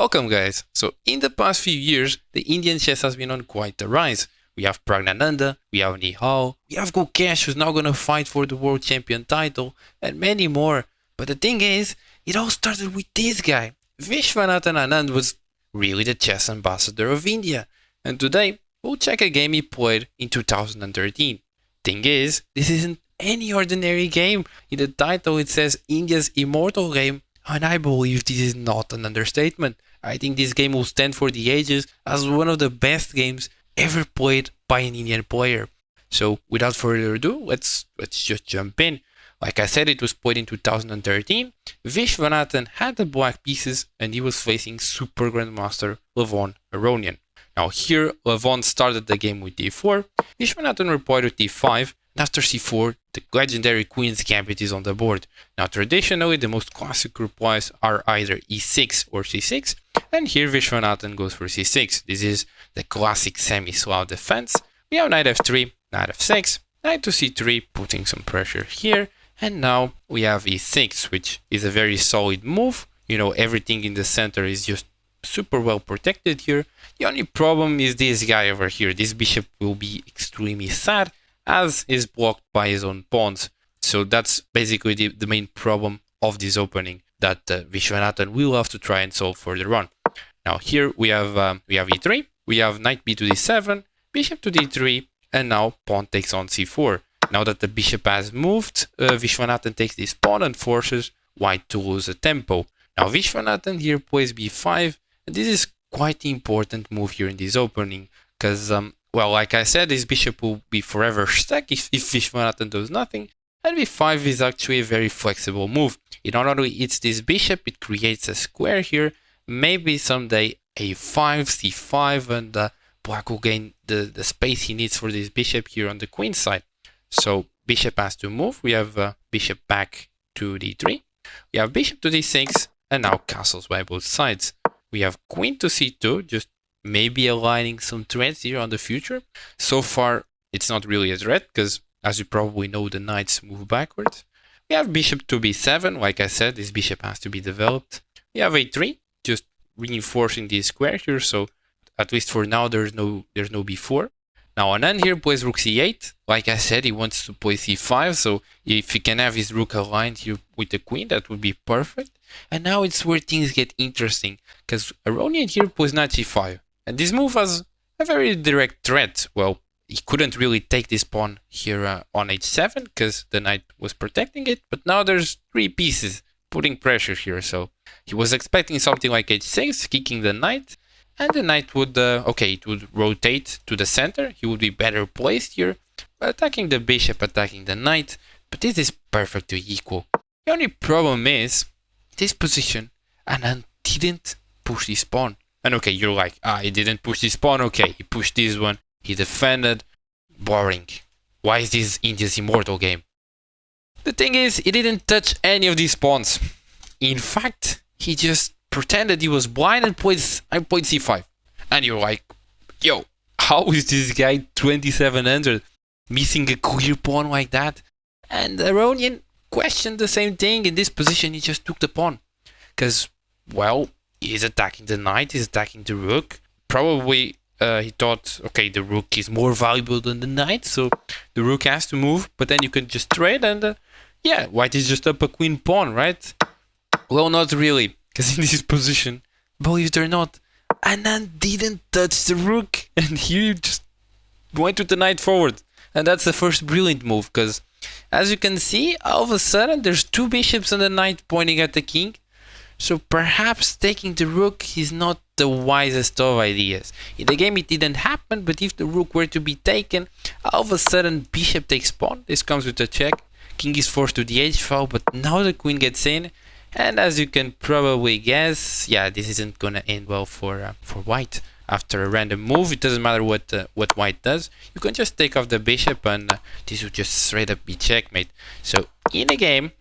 Welcome guys! So in the past few years, the Indian chess has been on quite the rise. We have Pragnananda, we have Nihal, we have Gukesh who's now gonna fight for the world champion title, and many more. But the thing is, it all started with this guy. Viswanathan Anand was really the chess ambassador of India. And today, we'll check a game he played in 2013. Thing is, this isn't any ordinary game. In the title it says India's immortal game, and I believe this is not an understatement. I think this game will stand for the ages as one of the best games ever played by an Indian player. So without further ado, let's just jump in. Like I said, it was played in 2013. Viswanathan had the black pieces and he was facing super grandmaster Levon Aronian. Now here, Levon started the game with d4, Viswanathan replied with d5, and after c4, the legendary Queen's Gambit is on the board. Now traditionally, the most classic replies are either e6 or c6, and here Viswanathan goes for c6. This is the classic semi-Slav defense. We have knight f3, knight f6, knight to c3, putting some pressure here, and now we have e6, which is a very solid move. You know, everything in the center is just super well protected here. The only problem is this guy over here. This bishop will be extremely sad as is blocked by his own pawns. So that's basically the main problem of this opening that Viswanathan will have to try and solve further on. Now here we have e3, we have knight b to d7, bishop to d3, and now pawn takes on c4. Now that the bishop has moved, Viswanathan takes this pawn and forces white to lose a tempo. Now Viswanathan here plays b5, and this is quite an important move here in this opening, because well, like I said, this bishop will be forever stuck if Viswanathan does nothing, and b5 is actually a very flexible move. It not only hits this bishop, it creates a square here, maybe someday a5, c5, and black will gain the space he needs for this bishop here on the queen side. So bishop has to move. We have bishop back to d3, we have bishop to d6, and now castles by both sides. We have queen to c2, just maybe aligning some threats here on the future. So far, it's not really a threat, because as you probably know, the knights move backwards. We have bishop to b7, like I said, this bishop has to be developed. We have a3, just reinforcing this square here, so at least for now there's no b4. Now Anand here plays rook c8, like I said, he wants to play c5, so if he can have his rook aligned here with the queen, that would be perfect. And now it's where things get interesting, because Aronian here plays knight c5. And this move has a very direct threat. Well, he couldn't really take this pawn here on h7 because the knight was protecting it. But now there's three pieces putting pressure here. So he was expecting something like h6, kicking the knight. And the knight would, it would rotate to the center. He would be better placed here, attacking the bishop, attacking the knight. But this is perfectly equal. The only problem is, this position, Anand didn't push this pawn. And okay, you're like, he didn't push this pawn. Okay, he pushed this one. He defended. Boring. Why is this India's immortal game? The thing is, he didn't touch any of these pawns. In fact, he just pretended he was blind and played c5. And you're like, yo, how is this guy 2700 missing a clear pawn like that? And Aronian questioned the same thing. In this position, he just took the pawn. Because, well, he's attacking the knight, he's attacking the rook. Probably he thought, okay, the rook is more valuable than the knight, so the rook has to move, but then you can just trade and yeah, white is just up a queen pawn, right? Well, not really, because in this position, believe it or not, Anand didn't touch the rook and he just went with the knight forward. And that's the first brilliant move, because as you can see, all of a sudden there's two bishops and a knight pointing at the king. So perhaps taking the rook is not the wisest of ideas. In the game it didn't happen, but if the rook were to be taken, all of a sudden bishop takes pawn. This comes with a check. King is forced to the h file, but now the queen gets in. And as you can probably guess, yeah, this isn't gonna end well for white. After a random move, it doesn't matter what white does. You can just take off the bishop and this would just straight up be checkmate. So in the game,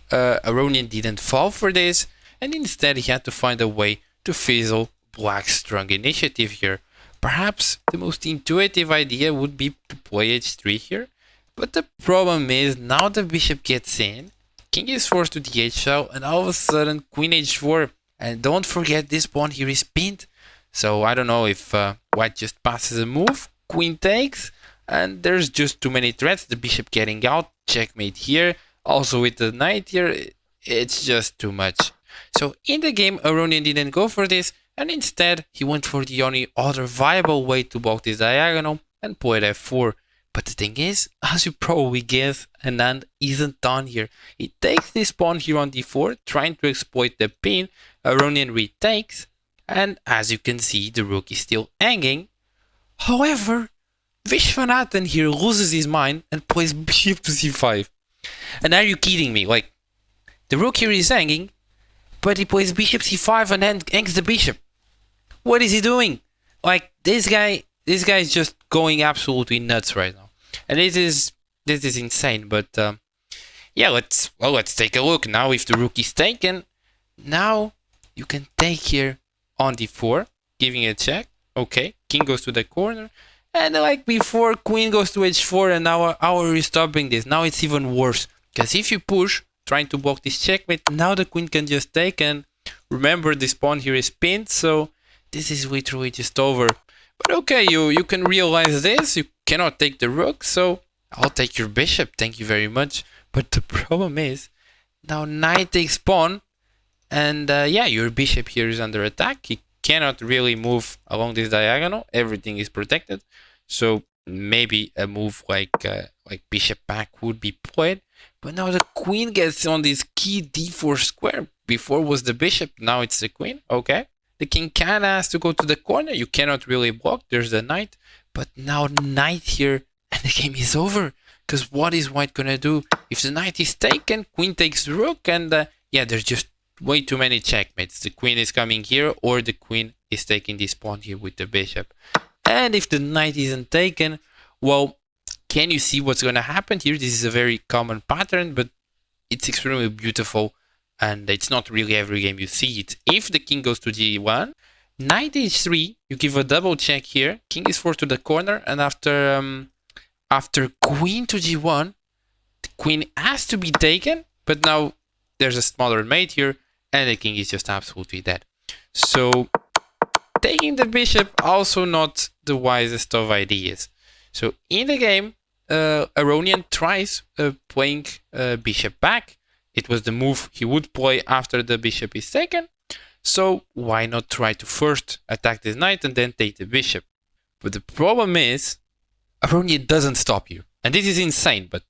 Aronian didn't fall for this. And instead he had to find a way to fizzle black's strong initiative here. Perhaps the most intuitive idea would be to play h3 here. But the problem is, now the bishop gets in, king is forced to the h file, and all of a sudden queen h4 And don't forget this pawn here is pinned. So I don't know if white just passes a move, queen takes, and there's just too many threats. The bishop getting out, checkmate here. Also with the knight here, it's just too much. So in the game, Aronian didn't go for this, and instead he went for the only other viable way to block this diagonal and played f4. But the thing is, as you probably guess, Anand isn't done here. He takes this pawn here on d4, trying to exploit the pin. Aronian retakes, and as you can see, the rook is still hanging. However, Viswanathan here loses his mind and plays bishop to c5. And are you kidding me? Like, the rook here is hanging, but he plays bishop c5 and then hangs the bishop. What is he doing? Like, this guy is just going absolutely nuts right now. And this is insane. But yeah, let's take a look. Now if the rook is taken, now you can take here on d4, giving it a check. Okay, king goes to the corner. And like before, queen goes to h4, and now how are you stopping this? Now it's even worse. Because if you push, trying to block this checkmate, now the queen can just take, and remember this pawn here is pinned, so this is literally just over. But okay, you can realize this, you cannot take the rook, so I'll take your bishop, thank you very much. But the problem is, now knight takes pawn, and yeah, your bishop here is under attack. He cannot really move along this diagonal, everything is protected. So maybe a move like bishop back would be played. But now the queen gets on this key d4 square. Before was the bishop, now it's the queen. Okay. The king kinda has to go to the corner. You cannot really block. There's the knight. But now knight here, and the game is over. Because what is white gonna do? If the knight is taken, queen takes the rook, and yeah, there's just way too many checkmates. The queen is coming here, or the queen is taking this pawn here with the bishop. And if the knight isn't taken, well, can you see what's going to happen here? This is a very common pattern, but it's extremely beautiful, and it's not really every game you see it. If the king goes to g1, knight h3, you give a double check here. King is forced to the corner, and after queen to g1, the queen has to be taken, but now there's a smaller mate here, and the king is just absolutely dead. So taking the bishop, also not the wisest of ideas. So in the game, Aronian tries playing bishop back. It was the move he would play after the bishop is taken. So why not try to first attack this knight and then take the bishop? But the problem is, Aronian doesn't stop you. And this is insane, but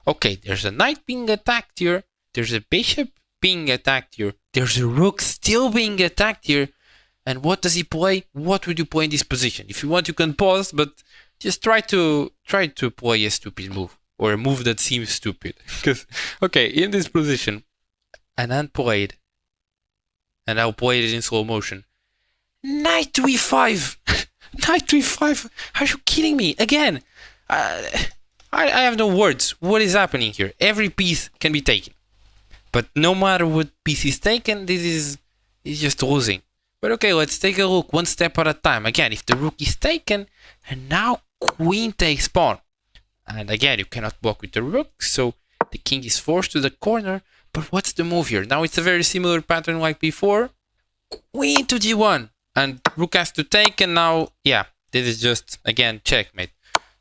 okay, there's a knight being attacked here. There's a bishop being attacked here. There's a rook still being attacked here. And what does he play? What would you play in this position? If you want, you can pause, but just try to play a stupid move, or a move that seems stupid. Because okay, in this position, Anand played, and I'll play it in slow motion. Knight to e5. Knight to e5. Are you kidding me? Again, I have no words. What is happening here? Every piece can be taken, but no matter what piece is taken, this is just losing. But okay, let's take a look one step at a time. Again, if the rook is taken, and now queen takes pawn. And again, you cannot block with the rook, so the king is forced to the corner. But what's the move here? Now it's a very similar pattern like before. Queen to g1. And rook has to take, and now, yeah, this is just, again, checkmate.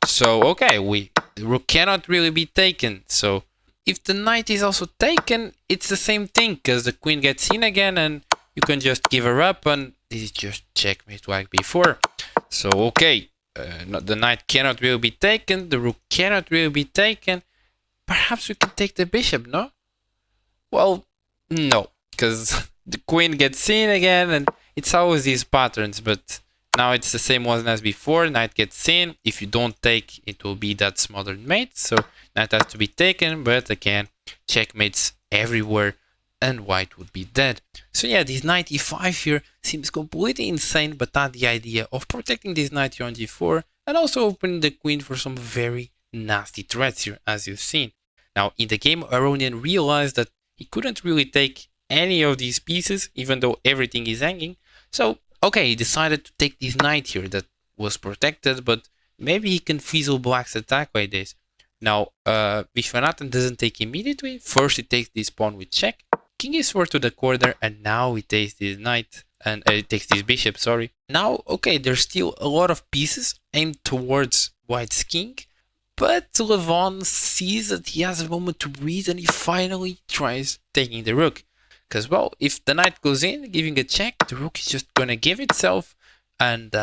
So, okay, the rook cannot really be taken. So, if the knight is also taken, it's the same thing, because the queen gets in again, and you can just give her up, and this is just checkmate like before. So, okay, the knight cannot really be taken, the rook cannot really be taken. Perhaps we can take the bishop, no? Well, no, because the queen gets in again, and it's always these patterns, but now it's the same one as before. Knight gets in. If you don't take, it will be that smaller mate, so knight has to be taken, but again, checkmates everywhere, and white would be dead. So yeah, this knight e5 here seems completely insane, but not the idea of protecting this knight here on g4 and also opening the queen for some very nasty threats here, as you've seen. Now, in the game, Aronian realized that he couldn't really take any of these pieces, even though everything is hanging. So, okay, he decided to take this knight here that was protected, but maybe he can fizzle black's attack like this. Now, Viswanathan doesn't take immediately. First, he takes this pawn with check. king e4 to the corner, and now he takes this knight, and it takes this bishop, sorry. Now, okay, there's still a lot of pieces aimed towards white's king, but Levon sees that he has a moment to breathe, and he finally tries taking the rook. Because, well, if the knight goes in, giving a check, the rook is just gonna give itself, and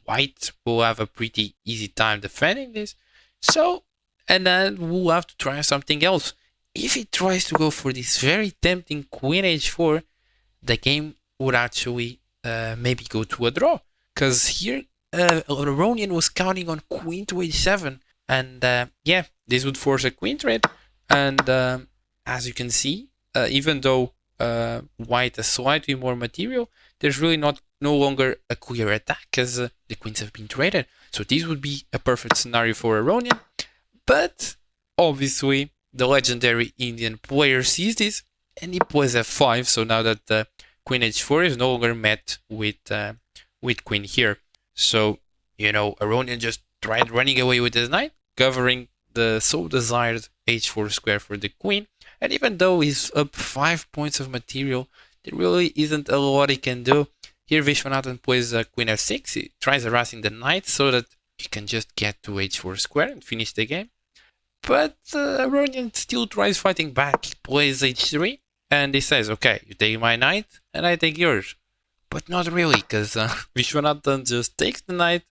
white will have a pretty easy time defending this. So, and then we'll have to try something else. If he tries to go for this very tempting queen h4, the game would actually maybe go to a draw. Because here, Aronian was counting on queen to h7. And yeah, this would force a queen trade. And as you can see, even though white has slightly more material, there's really no longer a clear attack, because the queens have been traded. So this would be a perfect scenario for Aronian. But obviously, the legendary Indian player sees this and he plays f5. So now that queen h4 is no longer met with queen here. So, you know, Aronian just tried running away with his knight, covering the so desired h4 square for the queen. And even though he's up 5 points of material, there really isn't a lot he can do. Here Viswanathan plays queen f6. He tries harassing the knight so that he can just get to h4 square and finish the game. But Aronian still tries fighting back. He plays h3 and he says, okay, you take my knight and I take yours. But not really, because Viswanathan just takes the knight,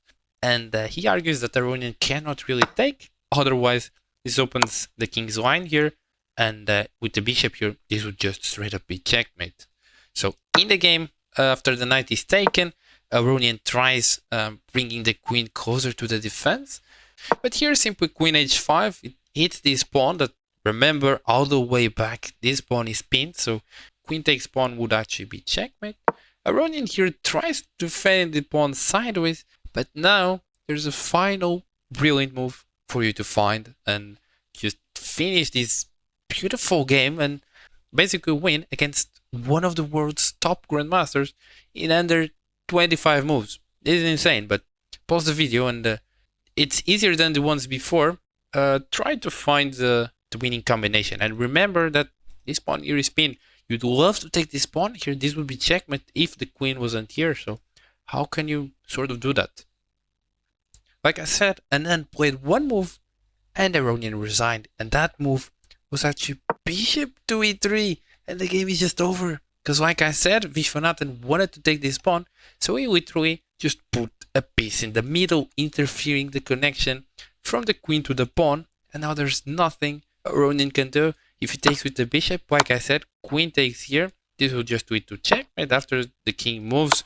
and he argues that Aronian cannot really take. Otherwise, this opens the king's line here, and with the bishop here, this would just straight up be checkmate. So in the game, after the knight is taken, Aronian tries bringing the queen closer to the defense. But here, simply queen h5, it hits this pawn that, remember, all the way back, this pawn is pinned, so queen takes pawn would actually be checkmate. Aronian here tries to defend the pawn sideways, but now there's a final brilliant move for you to find and just finish this beautiful game and basically win against one of the world's top grandmasters in under 25 moves. This is insane, but pause the video and it's easier than the ones before. Try to find the winning combination, and remember that this pawn here is pinned. You'd love to take this pawn here. This would be checkmate if the queen wasn't here. So how can you sort of do that? Like I said, Anand played one move and Aronian resigned, and that move was actually bishop to e3, and the game is just over. Because like I said, Viswanathan wanted to take this pawn, so he literally just put a piece in the middle, interfering the connection from the queen to the pawn, and now there's nothing Aronian can do. If he takes with the bishop, like I said, queen takes here, this will just do it to checkmate. After the king moves,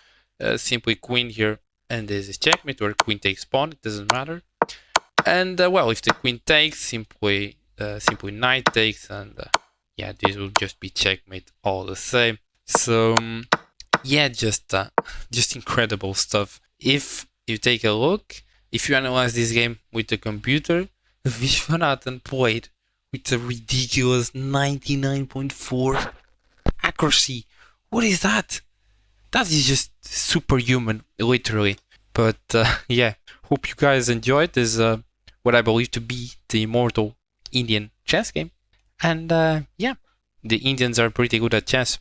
simply queen here, and this is checkmate, or queen takes pawn, it doesn't matter. And well, if the queen takes, simply knight takes, and yeah, this will just be checkmate all the same. So yeah, just incredible stuff. If you take a look, if you analyze this game with the computer, Viswanathan played with a ridiculous 99.4 accuracy. What is that? That is just superhuman, literally. But yeah, hope you guys enjoyed this, what I believe to be the immortal Indian chess game. And yeah, the Indians are pretty good at chess.